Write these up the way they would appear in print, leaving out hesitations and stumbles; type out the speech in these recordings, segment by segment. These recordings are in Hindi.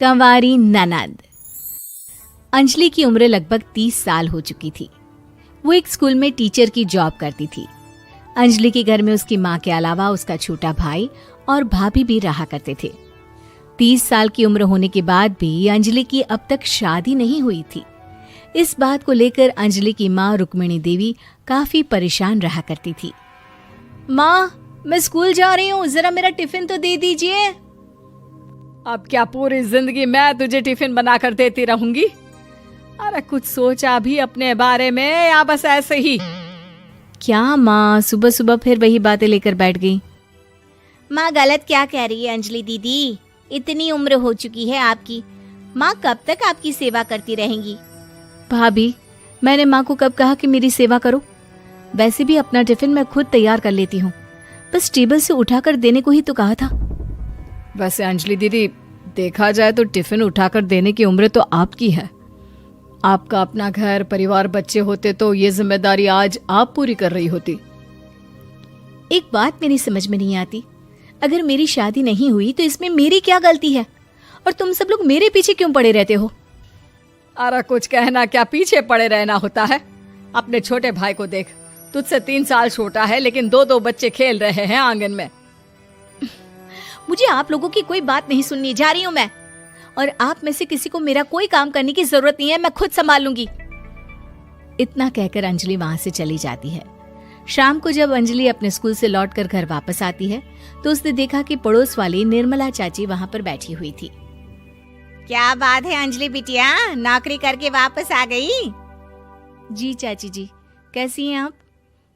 कंवारी ननद। अंजलि की उम्र लगभग 30 साल हो चुकी थी। वो एक स्कूल में टीचर की जॉब करती थी। अंजलि के घर में उसकी माँ के अलावा उसका छोटा भाई और भाभी भी रहा करते थे। 30 साल की उम्र होने के बाद भी अंजलि की अब तक शादी नहीं हुई थी। इस बात को लेकर अंजलि की माँ रुक्मिणी देवी काफी परेशान रहा करती थी। माँ, मैं स्कूल जा रही हूँ, जरा मेरा टिफिन तो दे दीजिए। अब क्या पूरी जिंदगी मैं तुझे टिफिन बनाकर देती रहूंगी? अरे कुछ सोचा भी अपने बारे में या बस ऐसे ही? क्या माँ, सुबह सुबह फिर वही बातें लेकर बैठ गई। माँ गलत क्या कह रही है अंजलि दीदी? इतनी उम्र हो चुकी है आपकी, माँ कब तक आपकी सेवा करती रहेंगी? भाभी, मैंने माँ को कब कहा कि मेरी सेवा करो? वैसे भी अपना टिफिन मैं खुद तैयार कर लेती हूँ, बस टेबल से उठाकर देने को ही तो कहा था। वैसे अंजलि दीदी, देखा जाए तो टिफिन उठाकर देने की उम्र तो आपकी है। आपका अपना घर परिवार बच्चे होते तो ये जिम्मेदारी आज आप पूरी कर रही होती। एक बात मेरी समझ में नहीं आती, अगर मेरी शादी नहीं हुई तो इसमें मेरी क्या गलती है और तुम सब लोग मेरे पीछे क्यों पड़े रहते हो? अरे कुछ कहना क्या पीछे पड़े रहना होता है? अपने छोटे भाई को देख, तुझसे 3 साल छोटा है लेकिन 2 बच्चे खेल रहे हैं आंगन में। मुझे आप लोगों की कोई बात नहीं सुननी, जा रही हूँ मैं। और आप में से किसी को मेरा कोई काम करने की जरूरत नहीं है, मैं खुद संभाल लूंगी। इतना कहकर अंजलि वहां से चली जाती है। शाम को जब अंजलि अपने स्कूल से लौटकर घर वापस आती है तो उसने देखा कि पड़ोस वाली निर्मला चाची वहां पर बैठी हुई थी। क्या बात है अंजलि बिटिया, नौकरी करके वापस आ गई? जी चाची जी, कैसी हैं आप?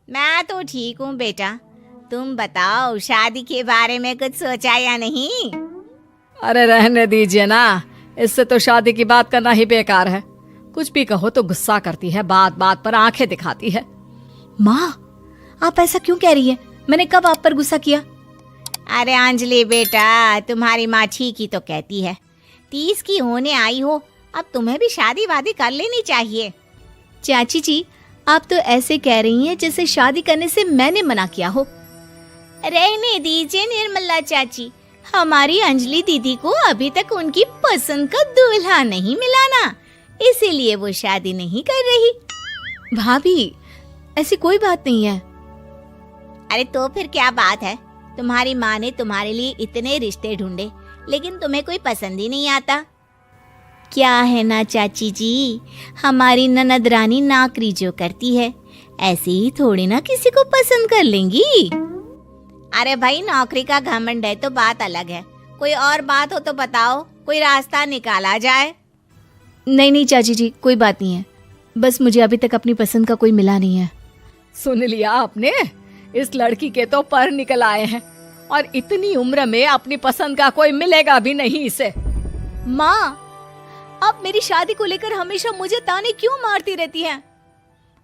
मैं तो ठीक हूँ बेटा, तुम बताओ शादी के बारे में कुछ सोचा या नहीं? अरे रहने दीजिए ना, इससे तो शादी की बात करना ही बेकार है। कुछ भी कहो तो गुस्सा करती है, बात बात पर आंखें दिखाती है। माँ, आप ऐसा क्यों कह रही हैं? मैंने कब आप पर गुस्सा किया? अरे अंजलि बेटा, तुम्हारी माँ ठीक ही तो कहती है। 30 की होने आई हो, अब तुम्हें भी शादी वादी कर लेनी चाहिए। चाची जी, आप तो ऐसे कह रही हैं जैसे शादी करने से मैंने मना किया हो। रहने दीजिए निर्मला चाची, हमारी अंजलि दीदी को अभी तक उनकी पसंद का दूल्हा नहीं मिला ना, इसीलिए वो शादी नहीं कर रही। भाभी, ऐसी कोई बात नहीं है। अरे तो फिर क्या बात है? तुम्हारी माँ ने तुम्हारे लिए इतने रिश्ते ढूंढे लेकिन तुम्हें कोई पसंद ही नहीं आता। क्या है ना चाची जी, हमारी ननद रानी नौकरी जो करती है ऐसे ही थोड़ी ना किसी को पसंद कर लेंगी। अरे भाई, नौकरी का घमंड है तो बात अलग है, कोई और बात हो तो बताओ, कोई रास्ता निकाला जाए। नहीं चाची जी, कोई बात नहीं है, बस मुझे अभी तक अपनी पसंद का कोई मिला नहीं है। सुन लिया आपने? इस लड़की के तो पर निकल आए हैं और इतनी उम्र में अपनी पसंद का कोई मिलेगा भी नहीं इसे। माँ, आप मेरी शादी को लेकर हमेशा मुझे ताने क्यों मारती रहती हैं?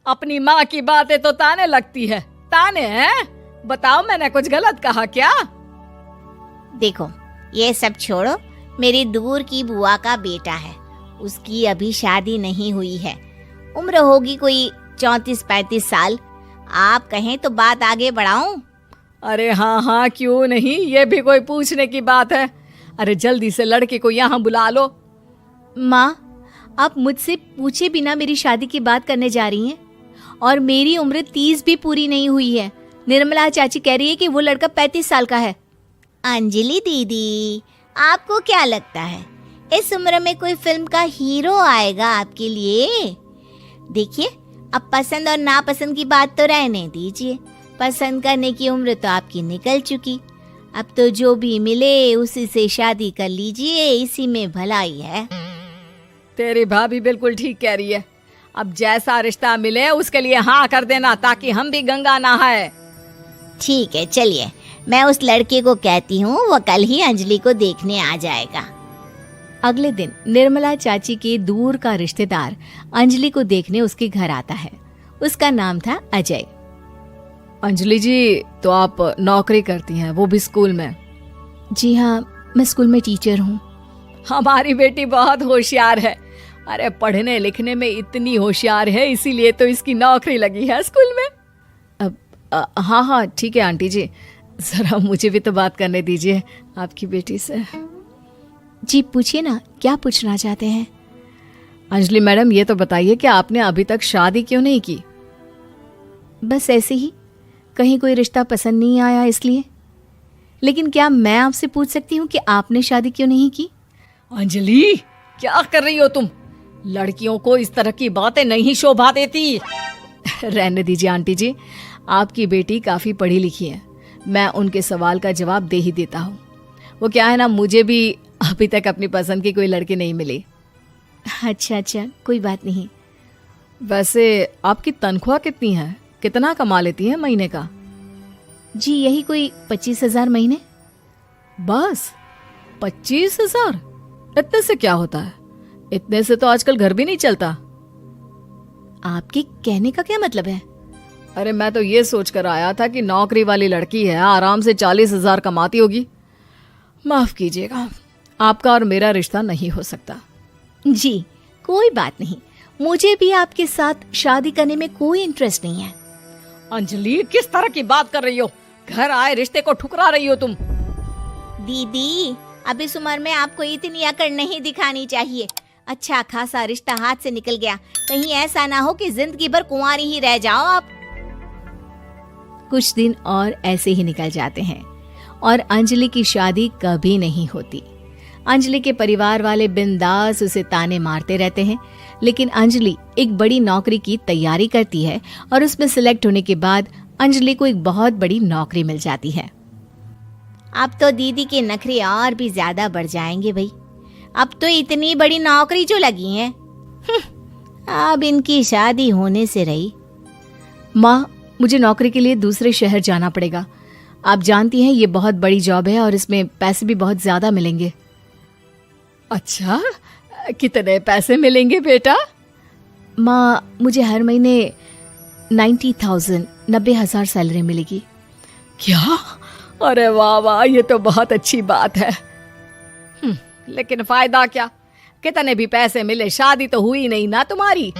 अपनी माँ की बातें तो ताने लगती है। ताने हैं? बताओ, मैंने कुछ गलत कहा क्या? देखो, ये सब छोड़ो, मेरी दूर की बुआ का बेटा है, उसकी अभी शादी नहीं हुई है, उम्र होगी कोई 34-35 साल। आप कहें तो बात आगे बढ़ाऊं? अरे हाँ हाँ, क्यों नहीं, ये भी कोई पूछने की बात है। अरे जल्दी से लड़के को यहाँ बुला लो। माँ, आप मुझसे पूछे बिना मेरी शादी की बात करने जा रही हैं और मेरी उम्र 30 भी पूरी नहीं हुई है। निर्मला चाची कह रही है कि वो लड़का 35 साल का है। अंजलि दीदी, आपको क्या लगता है इस उम्र में कोई फिल्म का हीरो आएगा आपके लिए? देखिए, अब पसंद और नापसंद की बात तो रहने दीजिए, पसंद करने की उम्र तो आपकी निकल चुकी। अब तो जो भी मिले उसी से शादी कर लीजिए, इसी में भलाई है। तेरी भाभी बिल्कुल ठीक कह रही है। अब जैसा रिश्ता मिले उसके लिए हाँ कर देना, ताकि हम भी गंगा नहाए। ठीक है, चलिए मैं उस लड़के को कहती हूँ, वो कल ही अंजलि को देखने आ जाएगा। अगले दिन निर्मला चाची के दूर का रिश्तेदार अंजलि को देखने उसके घर आता है। उसका नाम था अजय। अंजलि जी, तो आप नौकरी करती हैं, वो भी स्कूल में? जी हाँ, मैं स्कूल में टीचर हूँ। हमारी बेटी बहुत होशियार है। अरे पढ़ने लिखने में इतनी होशियार है, इसीलिए तो इसकी नौकरी लगी है स्कूल में। हाँ हाँ ठीक है आंटी जी, जरा मुझे भी तो बात करने दीजिए आपकी बेटी से। जी पूछिए ना, क्या पूछना चाहते हैं? अंजलि मैडम, ये तो बताइए कि आपने अभी तक शादी क्यों नहीं की? बस ऐसे ही, कहीं कोई रिश्ता पसंद नहीं आया इसलिए। लेकिन क्या मैं आपसे पूछ सकती हूँ कि आपने शादी क्यों नहीं की? अंजलि, क्या कर रही हो तुम? लड़कियों को इस तरह की बातें नहीं शोभा देती। रहने दीजिए आंटी जी, आपकी बेटी काफी पढ़ी लिखी है, मैं उनके सवाल का जवाब दे ही देता हूँ। वो क्या है ना, मुझे भी अभी तक अपनी पसंद की कोई लड़की नहीं मिली। अच्छा, कोई बात नहीं। वैसे आपकी तनख्वाह कितनी है? कितना कमा लेती है महीने का? जी यही कोई 25,000 महीने। बस 25,000? इतने से क्या होता है? इतने से तो आजकल घर भी नहीं चलता। आपके कहने का क्या मतलब है? अरे मैं तो ये सोच कर आया था कि नौकरी वाली लड़की है, आराम से 40,000 कमाती होगी। माफ कीजिएगा, आपका और मेरा रिश्ता नहीं हो सकता। जी कोई बात नहीं, मुझे भी आपके साथ शादी करने में कोई इंटरेस्ट नहीं है। अंजलि, किस तरह की बात कर रही हो? घर आए रिश्ते को ठुकरा रही हो तुम। दीदी, अब इस उम्र में आपको इतनी अकड़ नहीं दिखानी चाहिए। अच्छा खासा रिश्ता हाथ से निकल गया, कहीं ऐसा ना हो कि जिंदगी भर कुंवारी ही रह जाओ आप। कुछ दिन और ऐसे ही निकल जाते हैं और अंजलि की शादी कभी नहीं होती। अंजलि के परिवार वाले बिंदास उसे ताने मारते रहते हैं, लेकिन अंजलि एक बड़ी नौकरी की तैयारी करती है और उसमें सिलेक्ट होने के बाद अंजलि को एक बहुत बड़ी नौकरी मिल जाती है। अब तो दीदी के नखरे और भी ज्यादा बढ़ जाएंगे भाई। अब तो इतनी बड़ी नौकरी जो लगी है, अब इनकी शादी होने से रही। माँ, मुझे नौकरी के लिए दूसरे शहर जाना पड़ेगा। आप जानती हैं ये बहुत बड़ी जॉब है और इसमें पैसे भी बहुत ज्यादा मिलेंगे। अच्छा, कितने पैसे मिलेंगे बेटा? माँ, मुझे हर महीने 90,000 सैलरी मिलेगी। क्या? अरे वाह वाह, ये तो बहुत अच्छी बात है। लेकिन फायदा क्या? कितने भी पैसे मिले, शादी तो हुई नहीं ना तुम्हारी।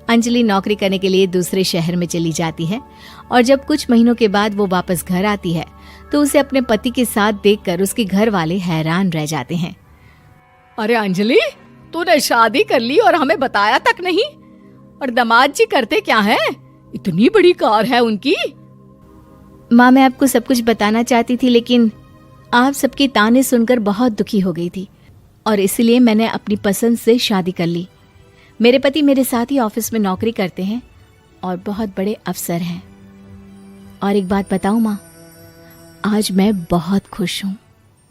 अंजलि नौकरी करने के लिए दूसरे शहर में चली जाती है और जब कुछ महीनों के बाद वो वापस घर आती है तो उसे अपने पति के साथ देखकर उसके घर वाले हैरान रह जाते हैं। अरे अंजलि, तूने शादी कर ली और हमें बताया तक नहीं। और दामाद जी करते क्या हैं? इतनी बड़ी कार है उनकी। माँ, मैं आपको सब कुछ बताना चाहती थी, लेकिन आप सबके ताने सुनकर बहुत दुखी हो गई थी और इसलिए मैंने अपनी पसंद से शादी कर ली। मेरे पति मेरे साथ ही ऑफिस में नौकरी करते हैं और बहुत बड़े अफसर हैं। और एक बात बताऊं माँ, आज मैं बहुत खुश हूँ।